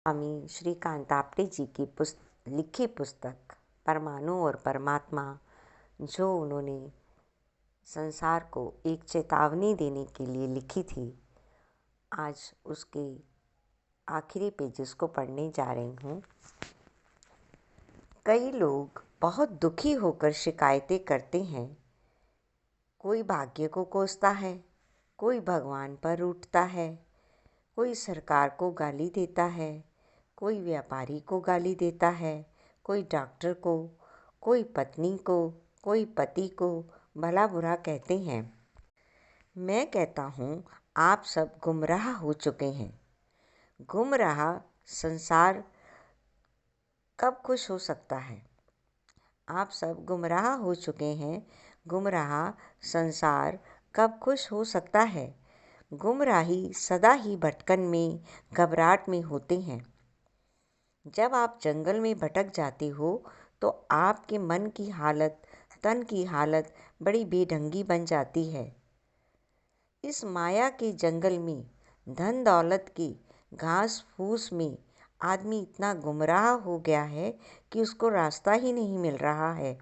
स्वामी श्रीकांत आपटे जी की लिखी पुस्तक परमाणु और परमात्मा, जो उन्होंने संसार को एक चेतावनी देने के लिए लिखी थी, आज उसके आखिरी पेजेस को पढ़ने जा रही हूँ। कई लोग बहुत दुखी होकर शिकायतें करते हैं। कोई भाग्य को कोसता है, कोई भगवान पर रूठता है, कोई सरकार को गाली देता है, कोई व्यापारी को गाली देता है, कोई डॉक्टर को, कोई पत्नी को, कोई पति को भला बुरा कहते हैं। मैं कहता हूँ, आप सब गुमराह हो चुके हैं। गुमराह संसार कब खुश हो सकता है? आप सब गुमराह हो चुके हैं। गुमराह संसार कब खुश हो सकता है? गुमराही सदा ही भटकन में, घबराहट में होते हैं। जब आप जंगल में भटक जाते हो तो आपके मन की हालत, तन की हालत बड़ी बेढंगी बन जाती है। इस माया के जंगल में, धन दौलत की घास फूस में आदमी इतना गुमराह हो गया है कि उसको रास्ता ही नहीं मिल रहा है।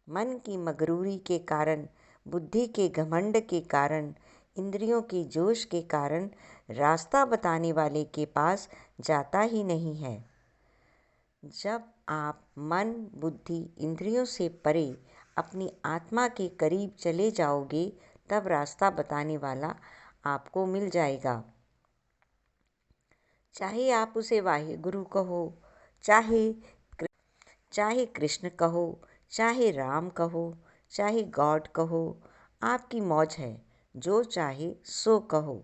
मन की मगरूरी के कारण, बुद्धि के घमंड के कारण, इंद्रियों के जोश के कारण रास्ता बताने वाले के पास जाता ही नहीं है। जब आप मन, बुद्धि, इंद्रियों से परे अपनी आत्मा के करीब चले जाओगे, तब रास्ता बताने वाला आपको मिल जाएगा। चाहे आप उसे वाहिगुरु कहो, चाहे कृष्ण कहो, चाहे राम कहो, चाहे गॉड कहो, आपकी मौज है, जो चाहे सो कहो।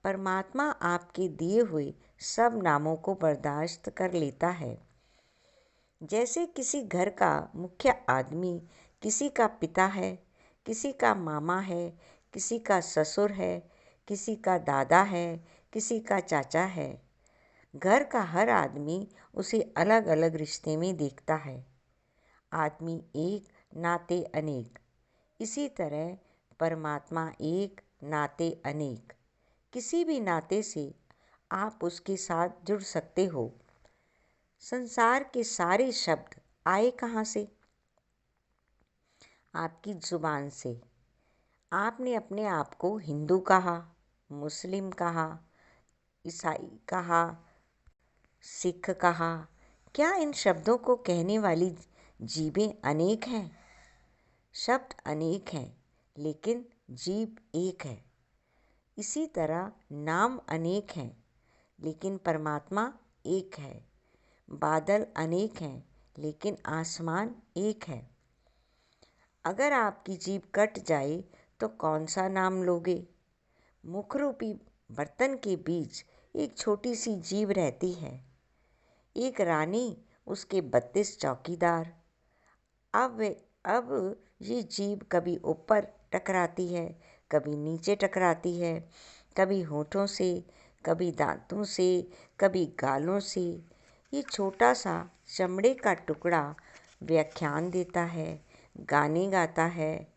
परमात्मा आपके दिए हुए सब नामों को बर्दाश्त कर लेता है। जैसे किसी घर का मुख्य आदमी किसी का पिता है, किसी का मामा है, किसी का ससुर है, किसी का दादा है, किसी का चाचा है। घर का हर आदमी उसे अलग अलग रिश्ते में देखता है। आदमी एक, नाते अनेक। इसी तरह परमात्मा एक, नाते अनेक। किसी भी नाते से आप उसके साथ जुड़ सकते हो। संसार के सारे शब्द आए कहाँ से? आपकी जुबान से। आपने अपने आप को हिंदू कहा, मुस्लिम कहा, ईसाई कहा, सिख कहा। क्या इन शब्दों को कहने वाली जीभें अनेक हैं? शब्द अनेक हैं, लेकिन जीभ एक है। इसी तरह नाम अनेक हैं, लेकिन परमात्मा एक है। बादल अनेक हैं, लेकिन आसमान एक है। अगर आपकी जीभ कट जाए तो कौन सा नाम लोगे? मुख रूपी बर्तन के बीच एक छोटी सी जीभ रहती है। एक रानी, उसके 32 चौकीदार। अब ये जीभ कभी ऊपर टकराती है, कभी नीचे टकराती है, कभी होठों से, कभी दांतों से, कभी गालों से। ये छोटा सा चमड़े का टुकड़ा व्याख्यान देता है, गाने गाता है,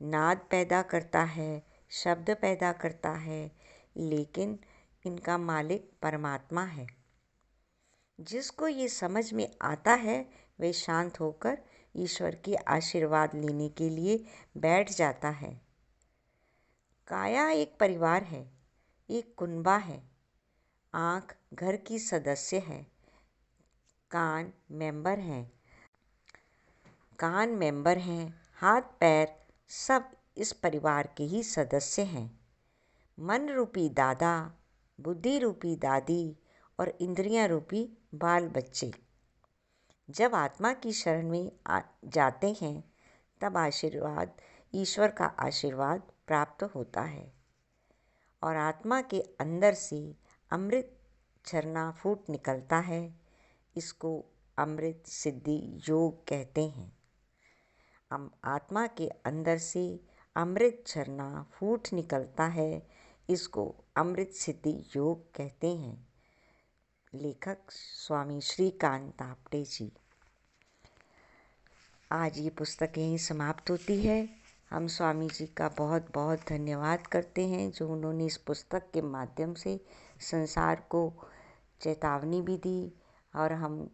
नाद पैदा करता है, शब्द पैदा करता है, लेकिन इनका मालिक परमात्मा है। जिसको ये समझ में आता है, वे शांत होकर ईश्वर के आशीर्वाद लेने के लिए बैठ जाता है। काया एक परिवार है, एक कुनबा है। आँख घर की सदस्य है, कान मेंबर हैं, हाथ पैर सब इस परिवार के ही सदस्य हैं। मन रूपी दादा, बुद्धि रूपी दादी और इंद्रियां रूपी बाल बच्चे। जब आत्मा की शरण में जाते हैं, तब ईश्वर का आशीर्वाद प्राप्त होता है और आत्मा के अंदर से अमृत झरना फूट निकलता है। इसको अमृत सिद्धि योग कहते हैं। आत्मा के अंदर से अमृत झरना फूट निकलता है, इसको अमृत सिद्धि योग कहते हैं। लेखक स्वामी श्रीकांत आपटे जी। आज ये पुस्तक यहीं समाप्त होती है। हम स्वामी जी का बहुत बहुत धन्यवाद करते हैं, जो उन्होंने इस पुस्तक के माध्यम से संसार को चेतावनी भी दी और हम